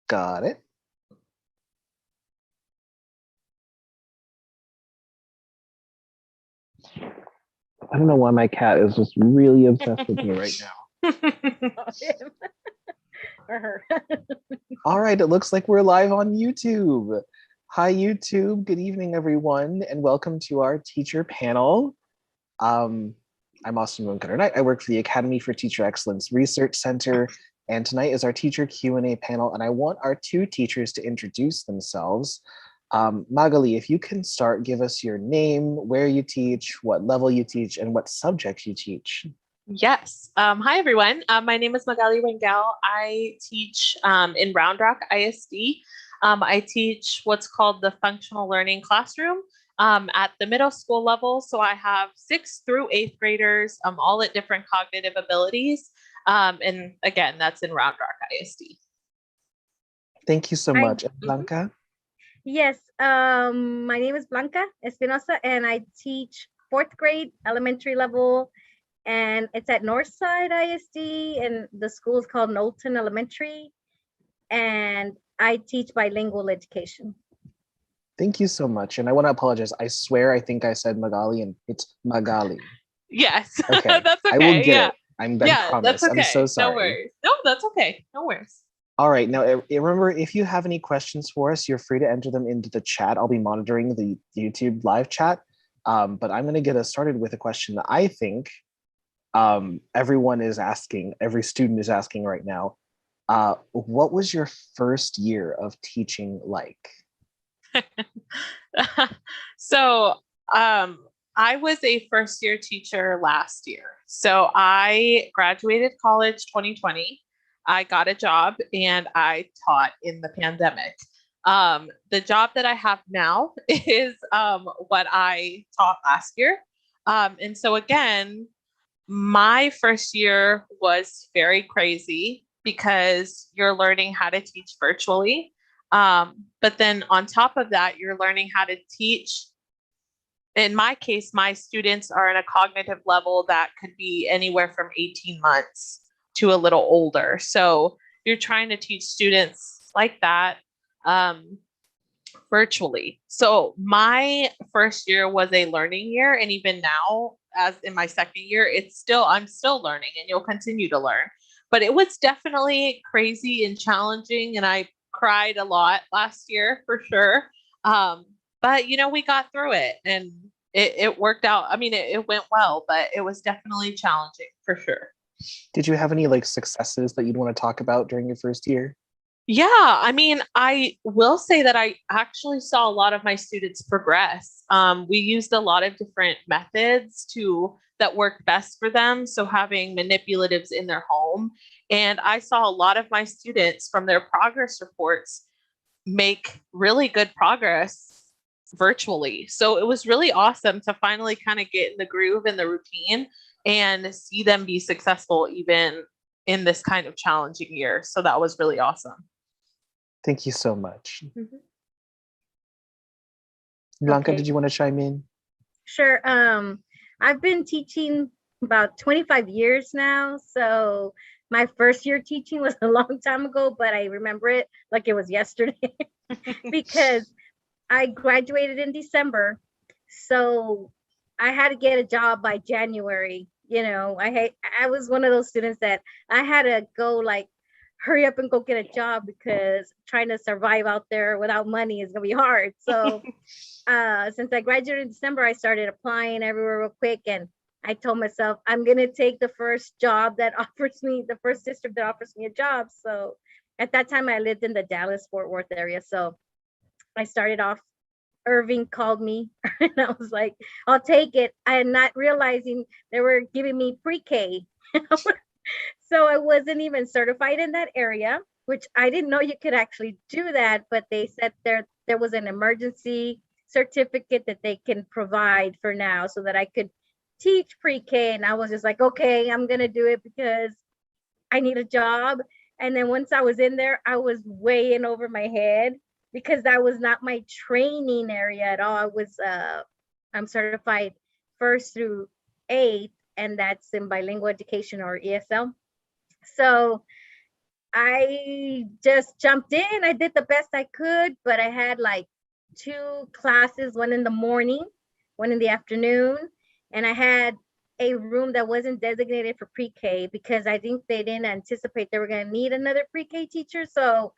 Got it. I don't know why my cat is just really obsessed with me right now. Or her. All right, it looks like we're live on YouTube. Hi, YouTube. Good evening, everyone, and welcome to our teacher panel. I'm Austin Moon-Cutter-Knight. I work for the Academy for Teacher Excellence Research Center, and tonight is our teacher Q&A panel, and I want our two teachers to introduce themselves. Magali, if you can start, give us your name, where you teach, what level you teach, and what subjects you teach. Yes. Hi, everyone. My name is Magali Wengel. I teach in Round Rock ISD. I teach what's called the Functional Learning Classroom at the middle school level. So I have 6th through 8th graders, all at different cognitive abilities. And again, that's in Round Rock ISD. Thank you so much. Blanca? Yes, my name is Blanca Espinosa, and I teach 4th grade elementary level, and it's at Northside ISD, and the school is called Knowlton Elementary, and I teach bilingual education. Thank you so much. And I want to apologize. I swear I think I said Magali and it's Magali. Yes, okay. That's okay. I will get it. I promise. That's okay. I'm so sorry. No worries. No, that's okay. No worries. All right. Now, remember, if you have any questions for us, you're free to enter them into the chat. I'll be monitoring the YouTube live chat. But I'm going to get us started with a question that I think everyone is asking, every student is asking right now. What was your first year of teaching like? So I was a first year teacher last year. So I graduated college 2020. I got a job and I taught in the pandemic. The job that I have now is what I taught last year. And so again, my first year was very crazy because you're learning how to teach virtually. But then on top of that, you're learning how to teach. In my case, my students are in a cognitive level that could be anywhere from 18 months to a little older. So you're trying to teach students like that virtually. So my first year was a learning year. And even now, as in my second year, I'm still learning, and you'll continue to learn. But it was definitely crazy and challenging. And I cried a lot last year for sure. But we got through it, and it worked out. I mean, it went well, but it was definitely challenging for sure. Did you have any successes that you'd want to talk about during your first year? Yeah, I mean, I will say that I actually saw a lot of my students progress. We used a lot of different methods that worked best for them. So having manipulatives in their home. And I saw a lot of my students from their progress reports make really good progress virtually. So it was really awesome to finally kind of get in the groove and the routine and see them be successful even in this kind of challenging year. So that was really awesome. Thank you so much. Mm-hmm. Blanca, Did you want to chime in? Sure. I've been teaching about 25 years now. So my first year teaching was a long time ago, but I remember it like it was yesterday because I graduated in December. So I had to get a job by January. I was one of those students that I had to go hurry up and go get a job because trying to survive out there without money is gonna be hard. So since I graduated in December, I started applying everywhere real quick, and I told myself I'm gonna take the first job that offers me, the first district that offers me a job. So at that time I lived in the Dallas-Fort Worth area. So I started off, Irving called me and I was like, I'll take it. I'm not realizing they were giving me pre-K. So I wasn't even certified in that area, which I didn't know you could actually do that, but they said there was an emergency certificate that they can provide for now so that I could teach pre-K. And I was just like, okay, I'm going to do it because I need a job. And then once I was in there, I was way in over my head because that was not my training area at all. I'm certified 1st through 8th, and that's in bilingual education or ESL. So I just jumped in. I did the best I could, but I had like 2 classes, one in the morning, one in the afternoon, and I had a room that wasn't designated for pre-K because I think they didn't anticipate they were going to need another pre-K teacher. So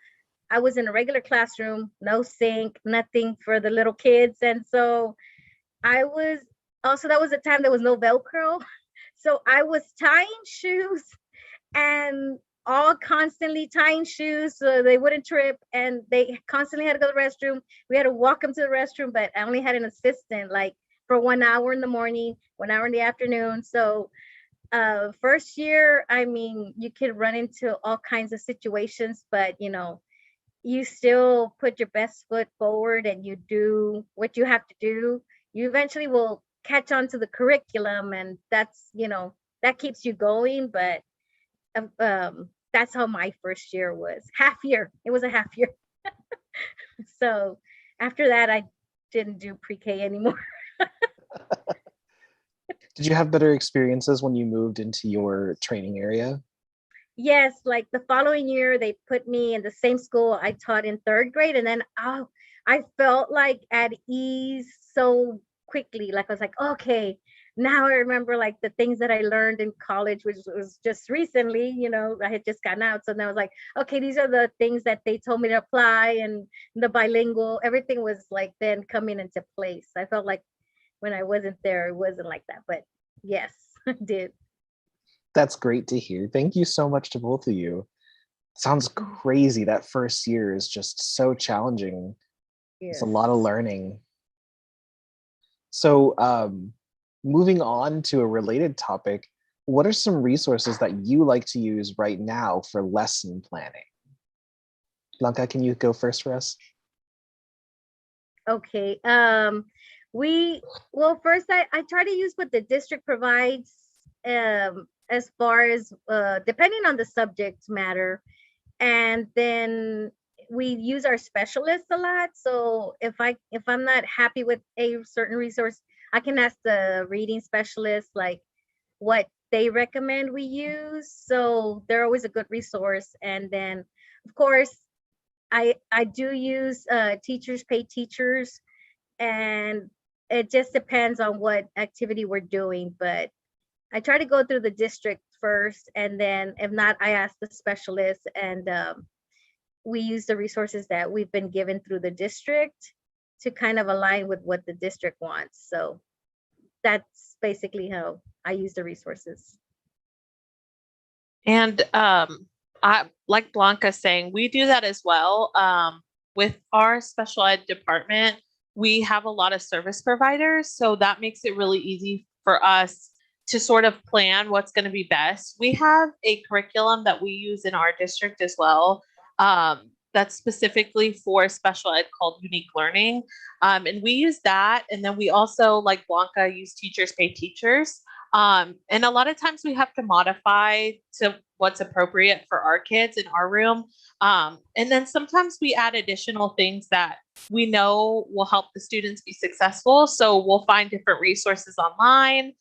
I was in a regular classroom, no sink, nothing for the little kids. And so I was also, that was a time there was no Velcro. So I was tying shoes and all constantly tying shoes so they wouldn't trip, and they constantly had to go to the restroom. We had to walk them to the restroom, but I only had an assistant like for 1 hour in the morning, 1 hour in the afternoon. So first year, I mean, you could run into all kinds of situations, but you still put your best foot forward and you do what you have to do. You eventually will catch on to the curriculum, and that keeps you going. But that's how my first year was. Half year. It was a half year. So after that, I didn't do pre-K anymore. Did you have better experiences when you moved into your training area? Yes, like the following year, they put me in the same school I taught in third grade. And then I felt like at ease so quickly. Like I was like, okay, now I remember like the things that I learned in college, which was just recently, I had just gotten out. So then I was like, okay, these are the things that they told me to apply, and the bilingual, everything was like then coming into place. I felt like when I wasn't there, it wasn't like that. But yes, I did. That's great to hear. Thank you so much to both of you. Sounds crazy. That first year is just so challenging. It's a Yes. lot of learning. So, moving on to a related topic, what are some resources that you like to use right now for lesson planning? Blanca, can you go first for us? Okay. Well, first I try to use what the district provides, as far as depending on the subject matter. And then we use our specialists a lot. So if I'm not happy with a certain resource, I can ask the reading specialist like what they recommend we use. So they're always a good resource. And then of course I do use teachers pay teachers, and it just depends on what activity we're doing. But I try to go through the district first, and then if not, I ask the specialist, and we use the resources that we've been given through the district to kind of align with what the district wants. So that's basically how I use the resources. And I like Blanca saying, we do that as well. With our special ed department, we have a lot of service providers, so that makes it really easy for us to sort of plan what's going to be best. We have a curriculum that we use in our district as well, that's specifically for special ed called Unique Learning. And we use that. And then we also, like Blanca, use Teachers Pay Teachers. And a lot of times we have to modify to what's appropriate for our kids in our room. And then sometimes we add additional things that we know will help the students be successful. So we'll find different resources online.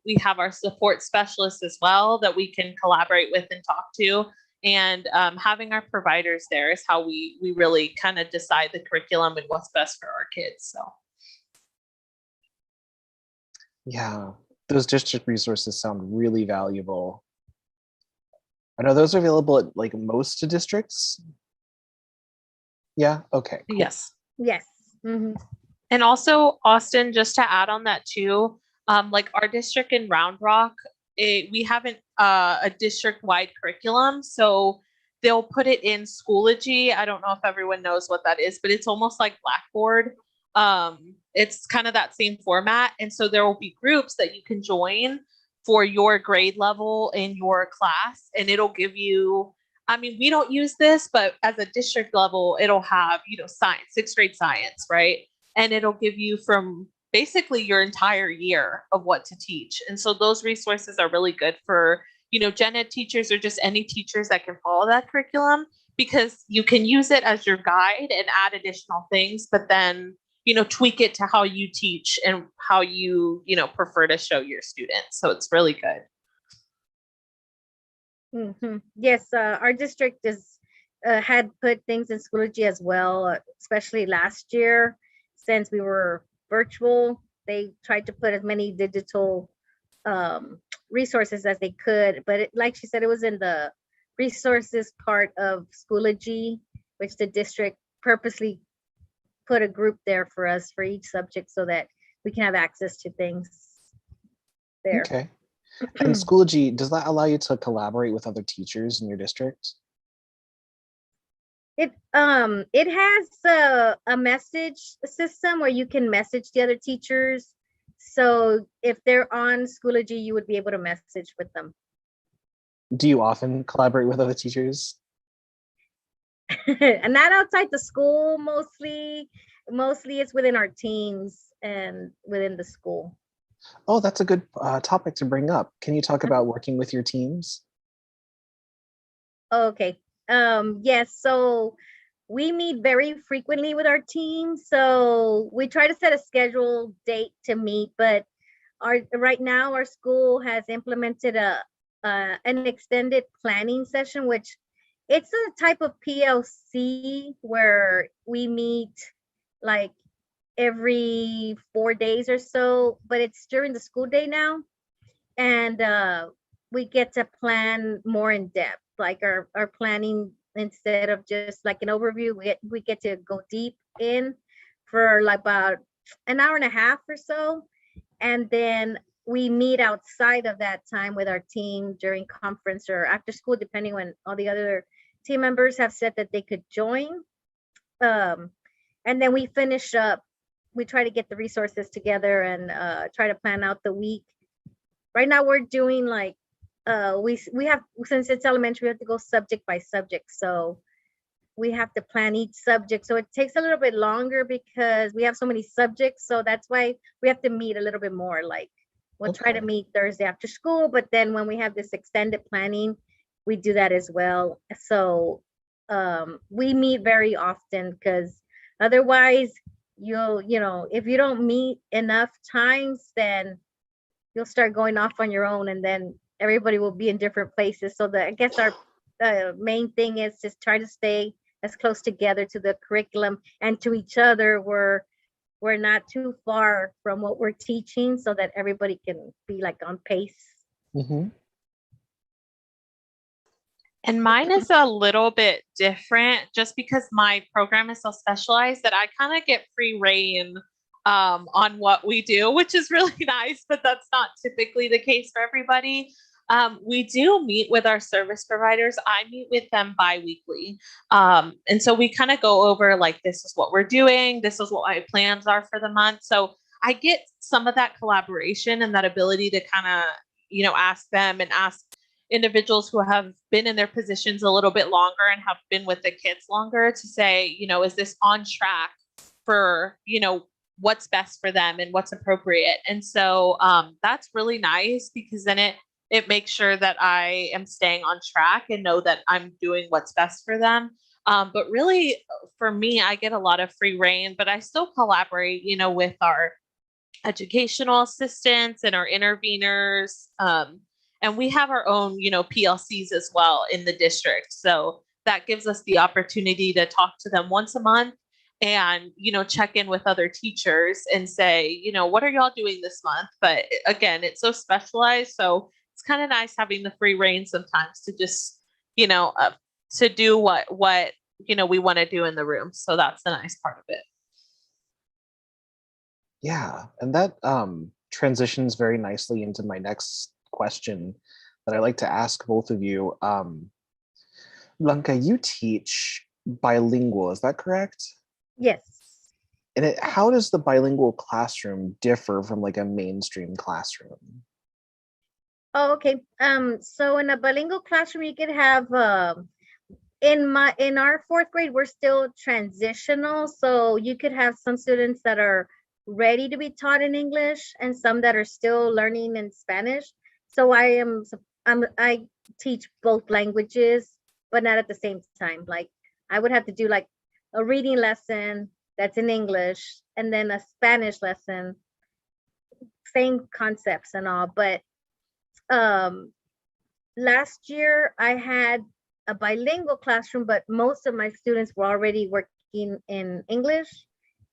We have our support specialists as well that we can collaborate with and talk to. And having our providers there is how we really kind of decide the curriculum and what's best for our kids. So, Yeah, those district resources sound really valuable. I know those are available at like most districts. Yeah, okay. Cool. yes. Yes. Mm-hmm. And also, Austin, just to add on that too, like our district in Round Rock, we have a district-wide curriculum. So they'll put it in Schoology. I don't know if everyone knows what that is, but it's almost like Blackboard. It's kind of that same format. And so there will be groups that you can join for your grade level in your class, and it'll give you, I mean, we don't use this, but as a district level, it'll have, science, sixth grade science, right? And it'll give you from basically your entire year of what to teach. And so those resources are really good for, gen ed teachers or just any teachers that can follow that curriculum, because you can use it as your guide and add additional things, but then, tweak it to how you teach and how you, prefer to show your students. So it's really good. Yes, our district is had put things in Schoology as well, especially last year since we were virtual. They tried to put as many digital resources as they could, but like she said, it was in the resources part of Schoology, which the district purposely put a group there for us for each subject so that we can have access to things there. Okay. And Schoology, does that allow you to collaborate with other teachers in your district? It has a message system where you can message the other teachers. So if they're on Schoology, you would be able to message with them. Do you often collaborate with other teachers? And not outside the school, mostly it's within our teams and within the school. Oh, that's a good topic to bring up. Can you talk about working with your teams? Okay. Yes, so we meet very frequently with our team. So we try to set a scheduled date to meet, but right now our school has implemented an extended planning session, which it's a type of PLC where we meet like every 4 days or so, but it's during the school day now. And we get to plan more in depth, like our planning, instead of just like an overview, we get to go deep in for like about an hour and a half or so. And then we meet outside of that time with our team during conference or after school, depending when all the other team members have said that they could join. And then we finish up, we try to get the resources together and try to plan out the week. Right now we're doing like we have, since it's elementary, we have to go subject by subject. So we have to plan each subject. So it takes a little bit longer because we have so many subjects. So that's why we have to meet a little bit more. Like we'll try to meet Thursday after school, but then when we have this extended planning, we do that as well. So we meet very often because otherwise if you don't meet enough times, then you'll start going off on your own and then everybody will be in different places. So I guess our main thing is just try to stay as close together to the curriculum and to each other. We're not too far from what we're teaching so that everybody can be like on pace. Mm-hmm. And mine is a little bit different just because my program is so specialized that I kind of get free reign on what we do, which is really nice, but that's not typically the case for everybody. We do meet with our service providers. I meet with them bi-weekly. And so we kind of go over like, this is what we're doing. This is what my plans are for the month. So I get some of that collaboration and that ability to kind of, ask them and ask individuals who have been in their positions a little bit longer and have been with the kids longer to say, is this on track for, what's best for them and what's appropriate. And so that's really nice because then it makes sure that I am staying on track and know that I'm doing what's best for them. But really for me, I get a lot of free reign, but I still collaborate, with our educational assistants and our interveners. And we have our own, PLCs as well in the district. So that gives us the opportunity to talk to them once a month and, check in with other teachers and say, what are y'all doing this month? But again, it's so specialized. So it's kind of nice having the free reign sometimes to just, to do what, we want to do in the room. So that's the nice part of it. Yeah, and that transitions very nicely into my next question that I like to ask both of you. Blanca, you teach bilingual, is that correct? Yes. And how does the bilingual classroom differ from like a mainstream classroom? Oh, okay. So in a bilingual classroom, you could have in our fourth grade, we're still transitional. So you could have some students that are ready to be taught in English and some that are still learning in Spanish. So I teach both languages, but not at the same time. Like I would have to do like a reading lesson that's in English and then a Spanish lesson, same concepts and all, but last year I had a bilingual classroom, but most of my students were already working in English.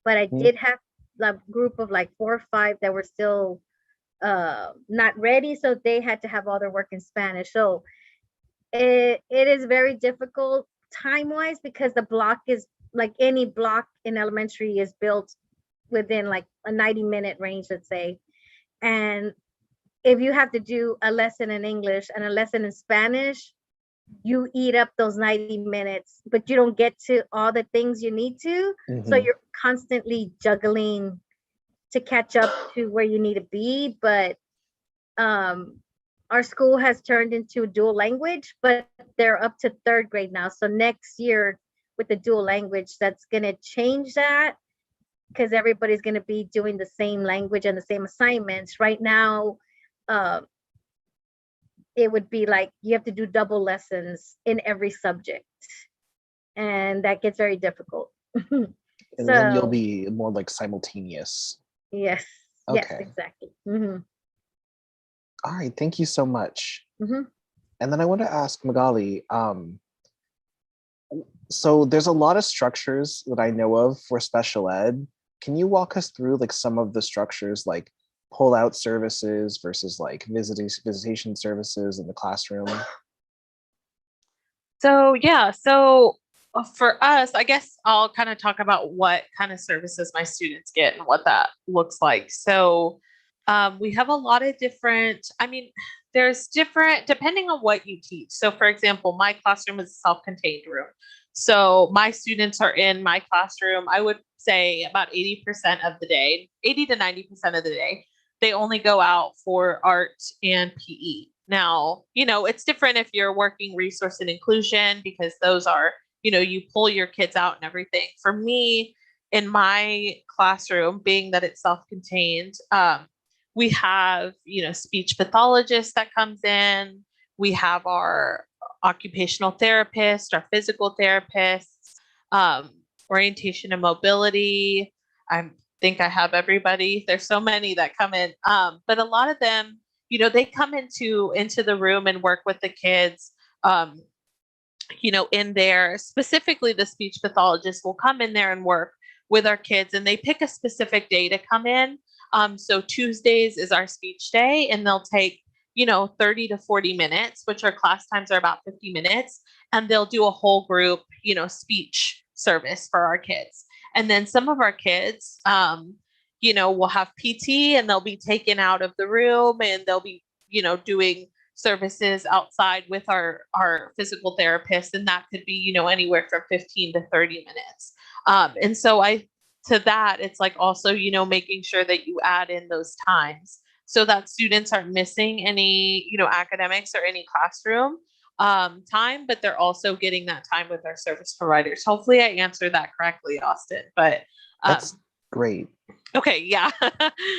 But I Mhm. did have a group of like 4 or 5 that were still not ready, so they had to have all their work in Spanish. So it is very difficult time wise because the block is like any block in elementary is built within like a 90-minute range, let's say. And if you have to do a lesson in English and a lesson in Spanish, you eat up those 90 minutes, but you don't get to all the things you need to. So Mhm. you're constantly juggling to catch up to where you need to be. But um, our school has turned into dual language, but they're up to third grade now. So next year, with the dual language, that's going to change that because everybody's going to be doing the same language and the same assignments. Right now, uh, it would be like you have to do double lessons in every subject, and that gets very difficult. And then you'll So, be more like simultaneous. yes, yes, Okay. exactly. Hmm. All right. Thank you so much. Hmm. And then I want to ask Magali, so there's a lot of structures that I know of for special ed. Can you walk us through like some of the structures, like pull out services versus like visitation services in the classroom? So yeah, so for us, I guess I'll kind of talk about what kind of services my students get and what that looks like. So we have a lot of different, I mean, there's different depending on what you teach. So for example, my classroom is a self-contained room. So my students are in my classroom, I would say about 80% of the day, 80 to 90% of the day. They only go out for art and PE. Now, it's different if you're working resource and inclusion because those are, you pull your kids out and everything. For me, in my classroom, being that it's self-contained, we have, speech pathologist that comes in. We have our occupational therapist, our physical therapists, um, orientation and mobility. I think I have everybody. There's so many that come in, but a lot of them, they come into the room and work with the kids. Um, in there, specifically the speech pathologist will come in there and work with our kids, and they pick a specific day to come in. So Tuesdays is our speech day, and they'll take 30 to 40 minutes, which our class times are about 50 minutes, and they'll do a whole group speech service for our kids. And then some of our kids will have PT, and they'll be taken out of the room, and they'll be doing services outside with our physical therapist, and that could be anywhere from 15 to 30 minutes. And so to that, it's like also making sure that you add in those times so that students aren't missing any academics or any classroom time, but they're also getting that time with our service providers. Hopefully I answered that correctly, Austin. But That's great. okay, yeah.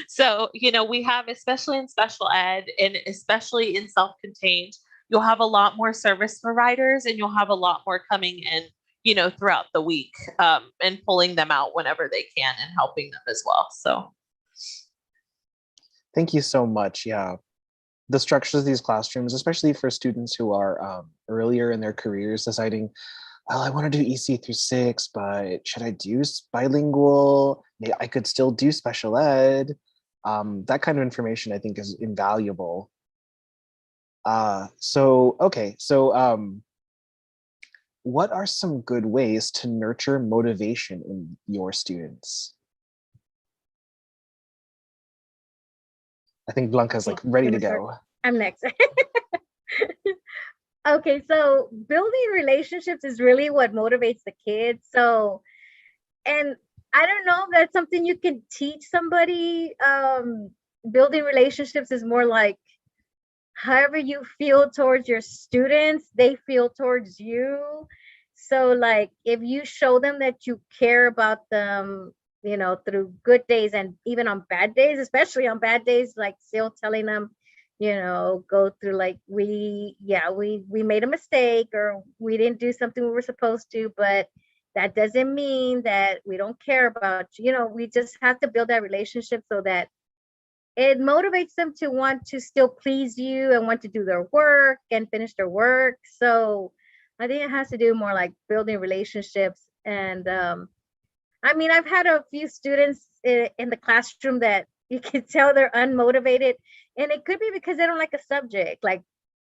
So, we have, especially in special ed and especially in self-contained, you'll have a lot more service providers, and you'll have a lot more coming in, throughout the week, and pulling them out whenever they can and helping them as well. So, Thank you so much. Yeah. The structures of these classrooms, especially for students who are earlier in their careers, deciding, well, I want to do EC through 6, but should I do bilingual? Maybe I could still do special ed. That kind of information I think is invaluable. So what are some good ways to nurture motivation in your students? I think Blanca's Okay, like ready to gonna start. go. I'm next. Okay, so building relationships is really what motivates the kids. So, and I don't know if that's something you can teach somebody. Building relationships is more like however you feel towards your students, they feel towards you. So, like, if you show them that you care about them, through good days and even on bad days, especially on bad days, like still telling them, go through like we made a mistake or we didn't do something we were supposed to, but that doesn't mean that we don't care about you. We just have to build that relationship so that it motivates them to want to still please you and want to do their work and finish their work. So I think it has to do more like building relationships. And I mean, I've had a few students in the classroom that you can tell they're unmotivated, and it could be because they don't like a subject. Like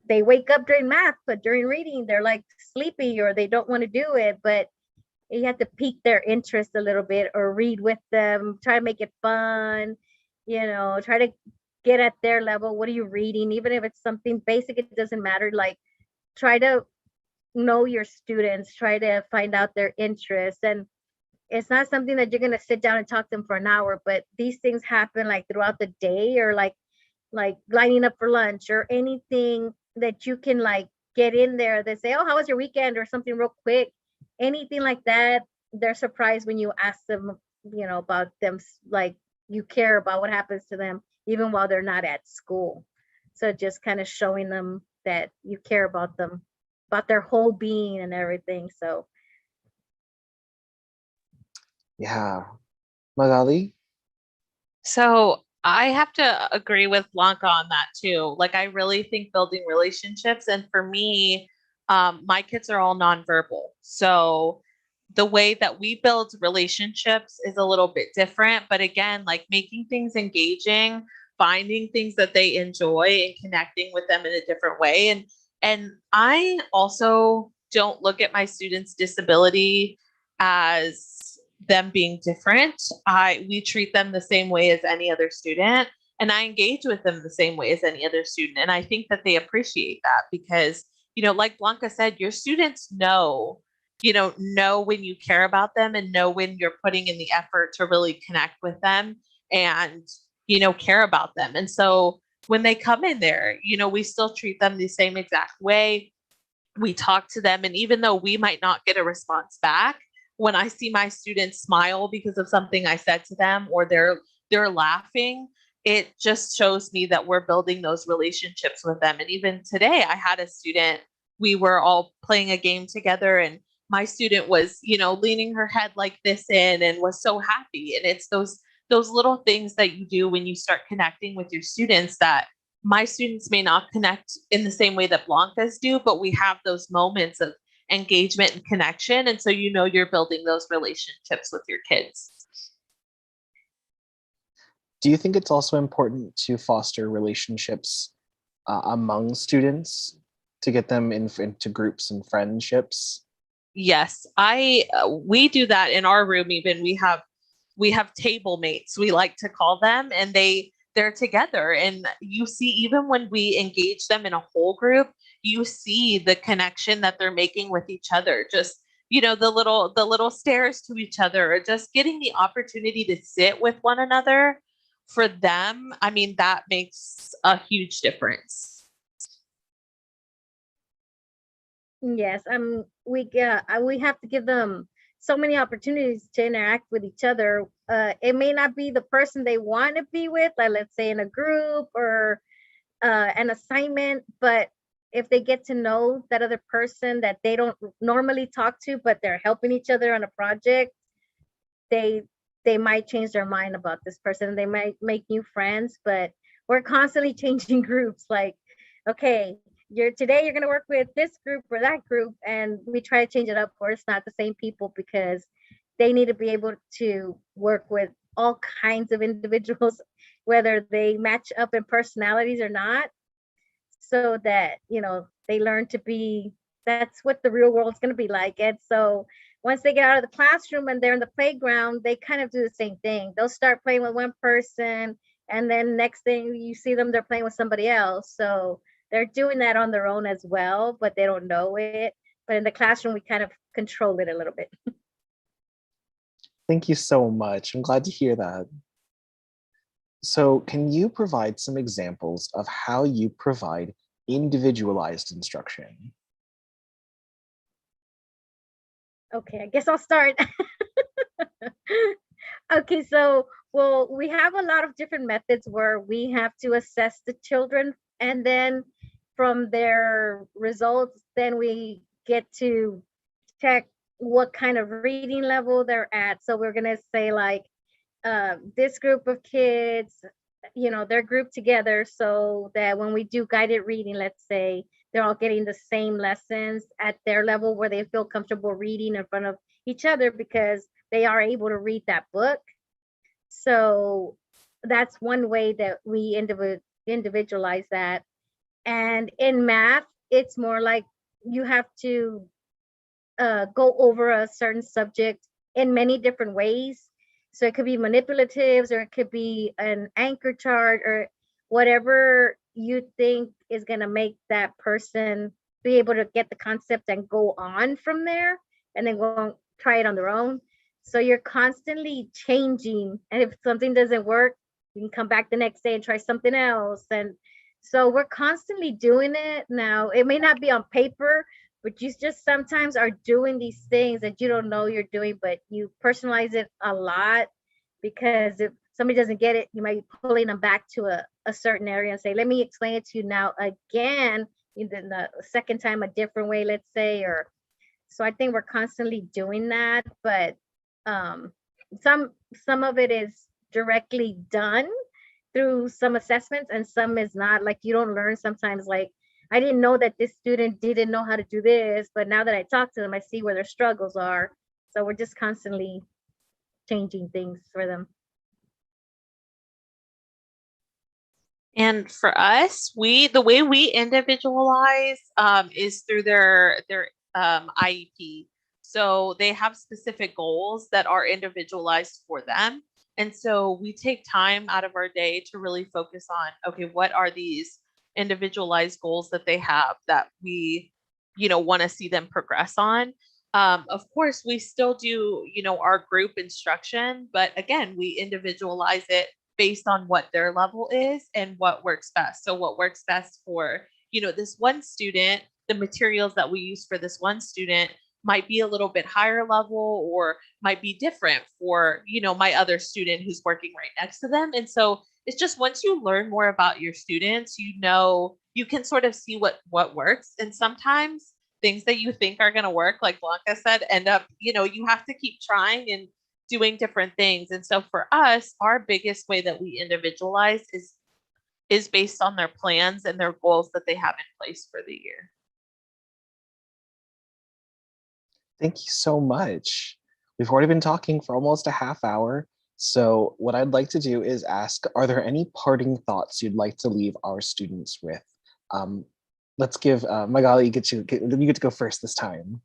they wake up during math, but during reading, they're like sleepy or they don't want to do it. But you have to pique their interest a little bit or read with them, try to make it fun, try to get at their level. What are you reading? Even if it's something basic, it doesn't matter. Like try to know your students, try to find out their interests. And it's not something that you're going to sit down and talk to them for an hour, but these things happen like throughout the day, or like lining up for lunch or anything that you can like get in there. They say, oh, how was your weekend, or something real quick, anything like that. They're surprised when you ask them, about them, like you care about what happens to them even while they're not at school. So just kind of showing them that you care about them, about their whole being and everything. So Yeah. Magali? So I have to agree with Blanca on that too. Like, I really think building relationships, and for me, my kids are all nonverbal. So the way that we build relationships is a little bit different. But again, like making things engaging, finding things that they enjoy, and connecting with them in a different way. And I also don't look at my students' disability as them being different. We treat them the same way as any other student, and I engage with them the same way as any other student. And I think that they appreciate that because, like Blanca said, your students know when you care about them and know when you're putting in the effort to really connect with them and, care about them. And so when they come in there, we still treat them the same exact way. We talk to them. And even though we might not get a response back, when I see my students smile because of something I said to them, or they're laughing, it just shows me that we're building those relationships with them. And even today, I had a student, we were all playing a game together, and my student was, leaning her head like this in and was so happy. And it's those little things that you do when you start connecting with your students that my students may not connect in the same way that Blanca's do, but we have those moments of engagement and connection. And so, you're building those relationships with your kids. Do you think it's also important to foster relationships among students to get them into groups and friendships? Yes, we do that in our room. Even we have table mates, we like to call them, and they're together. And you see, even when we engage them in a whole group, you see the connection that they're making with each other. Just, the little stares to each other, or just getting the opportunity to sit with one another, for them, I mean, that makes a huge difference. yes, we have to give them so many opportunities to interact with each other. It may not be the person they want to be with, like let's say in a group or an assignment, but if they get to know that other person that they don't normally talk to, but they're helping each other on a project, they they might change their mind about this person. They might make new friends. But we're constantly changing groups. Like, okay, you're gonna work with this group or that group, and we try to change it up, or it's not the same people, because they need to be able to work with all kinds of individuals, whether they match up in personalities or not, so that they learn to be, that's what the real world's going to be like. And so once they get out of the classroom and they're in the playground, they kind of do the same thing. They'll start playing with one person, and then next thing you see them, they're playing with somebody else. So they're doing that on their own as well, but they don't know it. But in the classroom, we kind of control it a little bit. Thank you so much. I'm glad to hear that. So, can you provide some examples of how you provide individualized instruction? Okay, I guess I'll start. Okay, so well, we have a lot of different methods where we have to assess the children, and then from their results, then we get to check what kind of reading level they're at. So we're gonna say like this group of kids they're grouped together so that when we do guided reading, let's say, they're all getting the same lessons at their level where they feel comfortable reading in front of each other because they are able to read that book. So that's one way that we individualize that. And in math, it's more like you have to go over a certain subject in many different ways. So it could be manipulatives, or it could be an anchor chart, or whatever you think is going to make that person be able to get the concept and go on from there, and then go and try it on their own. So you're constantly changing. And if something doesn't work, you can come back the next day and try something else. And so we're constantly doing it. Now, it may not be on paper, but you just sometimes are doing these things that you don't know you're doing, but you personalize it a lot, because if somebody doesn't get it, you might be pulling them back to a certain area and say, let me explain it to you now again, in the second time a different way, let's say. Or so I think we're constantly doing that. But um, some of it is directly done through some assessments, and some is not. Like, you don't learn sometimes, like, I didn't know that this student didn't know how to do this, but now that I talk to them, I see where their struggles are. So we're just constantly changing things for them. And for us, the way we individualize is through their IEP. So they have specific goals that are individualized for them. And so we take time out of our day to really focus on, okay, what are these individualized goals that they have that we, want to see them progress on. Of course, we still do, our group instruction, but again, we individualize it based on what their level is and what works best. So what works best for, this one student, the materials that we use for this one student might be a little bit higher level, or might be different for, my other student who's working right next to them. And so it's just, once you learn more about your students, you can sort of see what works. And sometimes things that you think are going to work, like Blanca said, end up, you have to keep trying and doing different things. And so for us, our biggest way that we individualize is based on their plans and their goals that they have in place for the year. Thank you so much. We've already been talking for almost a half hour. So what I'd like to do is ask, are there any parting thoughts you'd like to leave our students with? Let's give Magali, you get to go first this time.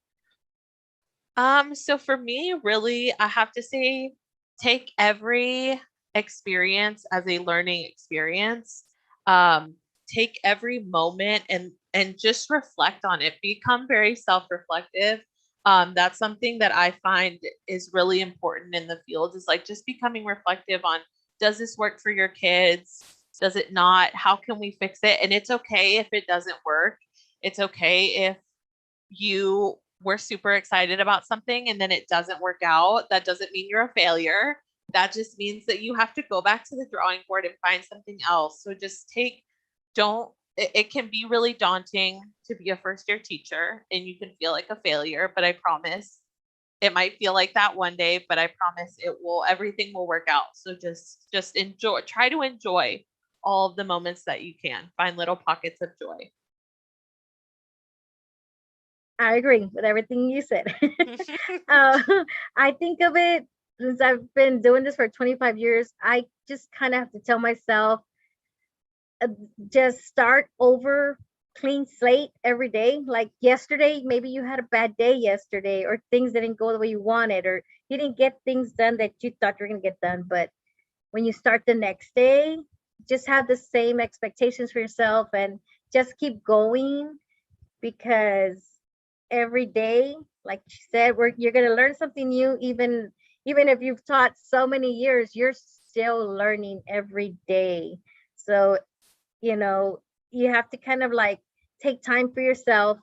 So for me, really, I have to say, take every experience as a learning experience. Take every moment and just reflect on it. Become very self-reflective. That's something that I find is really important in the field, is like just becoming reflective on, does this work for your kids? Does it not? How can we fix it? And it's okay if it doesn't work. It's okay if you were super excited about something and then it doesn't work out. That doesn't mean you're a failure. That just means that you have to go back to the drawing board and find something else. So just it can be really daunting to be a first year teacher, and you can feel like a failure, but I promise it might feel like that one day, but I promise everything will work out. So just enjoy, try to enjoy all of the moments that you can. Find little pockets of joy. I agree with everything you said. I think of it, since I've been doing this for 25 years, I just kind of have to tell myself, just start over, clean slate every day. Like yesterday, maybe you had a bad day yesterday, or things didn't go the way you wanted, or you didn't get things done that you thought you were going to get done. But when you start the next day, just have the same expectations for yourself and just keep going, because every day, like she said, you're going to learn something new. Even if you've taught so many years, you're still learning every day. So you have to kind of like take time for yourself,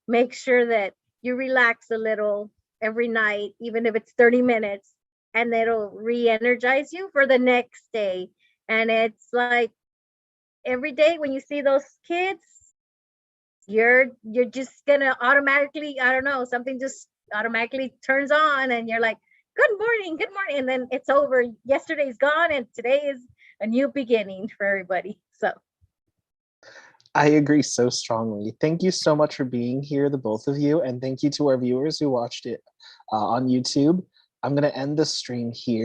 make sure that you relax a little every night, even if it's 30 minutes, and it'll re-energize you for the next day. And it's like every day when you see those kids, you're just gonna automatically, I don't know, something just automatically turns on, and you're like, good morning, and then it's over. Yesterday's gone and today is a new beginning for everybody. So I agree so strongly. Thank you so much for being here, the both of you, and thank you to our viewers who watched it on YouTube. I'm going to end the stream here.